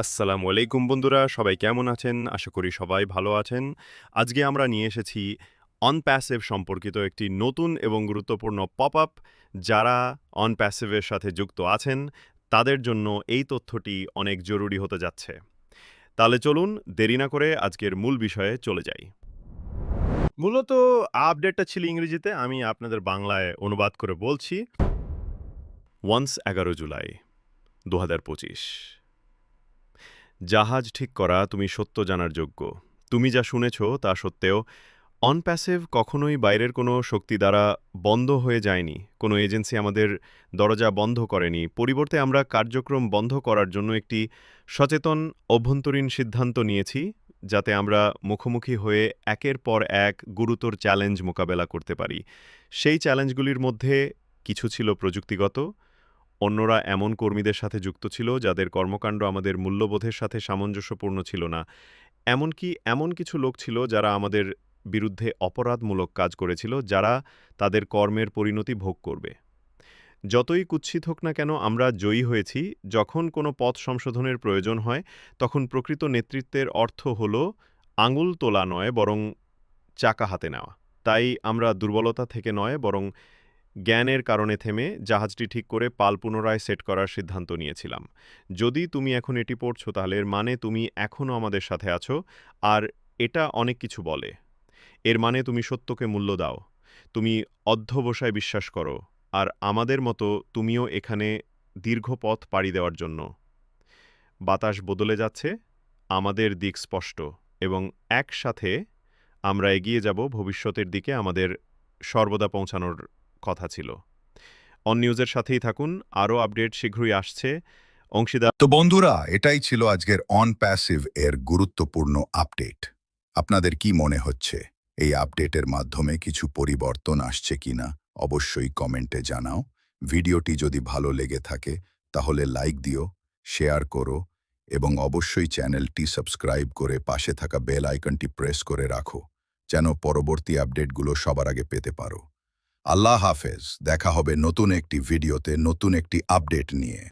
আসসালামু আলাইকুম বন্ধুরা, সবাই কেমন আছেন? আশা করি সবাই ভালো আছেন। আজকে আমরা নিয়ে এসেছি অনপ্যাসিভ সম্পর্কিত একটি নতুন এবং গুরুত্বপূর্ণ পপআপ। যারা অনপ্যাসিভের সাথে যুক্ত আছেন, তাদের জন্য এই তথ্যটি অনেক জরুরি হতে যাচ্ছে। তাহলে চলুন দেরি না করে আজকের মূল বিষয়ে চলে যাই। মূলত আপডেটটা ছিল ইংরেজিতে, আমি আপনাদের বাংলায় অনুবাদ করে বলছি। ওয়ান্স ১১ জুলাই ২০২৫। জাহাজ ঠিক করা, তুমি সত্য জানার যোগ্য। তুমি যা শুনেছ তা সত্ত্বেও অনপ্যাসিভ কখনোই বাইরের কোনো শক্তি দ্বারা বন্ধ হয়ে যায়নি। কোনো এজেন্সি আমাদের দরজা বন্ধ করেনি। পরিবর্তে আমরা কার্যক্রম বন্ধ করার জন্য একটি সচেতন অভ্যন্তরীণ সিদ্ধান্ত নিয়েছি, যাতে আমরা মুখোমুখি হয়ে একের পর এক গুরুতর চ্যালেঞ্জ মোকাবেলা করতে পারি। সেই চ্যালেঞ্জগুলির মধ্যে কিছু ছিল প্রযুক্তিগত, অন্যরা এমন কর্মীদের সাথে যুক্ত ছিল যাদের কর্মকাণ্ড আমাদের মূল্যবোধের সাথে সামঞ্জস্যপূর্ণ ছিল না। এমনকি এমন কিছু লোক ছিল যারা আমাদের বিরুদ্ধে অপরাধমূলক কাজ করেছিল, যারা তাদের কর্মের পরিণতি ভোগ করবে। যতই কুৎসিত হোক না কেন, আমরা জয়ী হয়েছি। যখন কোনো পথ সংশোধনের প্রয়োজন হয়, তখন প্রকৃত নেতৃত্বের অর্থ হল আঙুল তোলা নয়, বরং চাকা হাতে নেওয়া। তাই আমরা দুর্বলতা থেকে নয়, বরং জ্ঞানের কারণে থেমে জাহাজটি ঠিক করে পাল পুনরায় সেট করার সিদ্ধান্ত নিয়েছিলাম। যদি তুমি এখন এটি পড়ছো, তাহলে এর মানে তুমি এখনও আমাদের সাথে আছো, আর এটা অনেক কিছু বলে। এর মানে তুমি সত্যকে মূল্য দাও, তুমি অধ্যবসায় বিশ্বাস করো, আর আমাদের মতো তুমিও এখানে দীর্ঘ পথ পাড়ি দেওয়ার জন্য। বাতাস বদলে যাচ্ছে, আমাদের দিক স্পষ্ট, এবং একসাথে আমরা এগিয়ে যাব ভবিষ্যতের দিকে আমাদের সর্বদা পৌঁছানোর কথা ছিল। অন নিউজের সাথেই থাকুন, আরও আপডেট শীঘ্রই আসছে। অংশীদার তো বন্ধুরা, এটাই ছিল আজকের অন প্যাসিভ এর গুরুত্বপূর্ণ আপডেট। আপনাদের কি মনে হচ্ছে এই আপডেটের মাধ্যমে কিছু পরিবর্তন আসছে কিনা অবশ্যই কমেন্টে জানাও। ভিডিওটি যদি ভালো লেগে থাকে তাহলে লাইক দিও, শেয়ার করো এবং অবশ্যই চ্যানেলটি সাবস্ক্রাইব করে পাশে থাকা বেল আইকনটি প্রেস করে রাখো, যেন পরবর্তী আপডেটগুলো সবার আগে পেতে পারো। আল্লাহ হাফেজ, দেখা হবে নতুন একটি ভিডিওতে নতুন একটি আপডেট নিয়ে।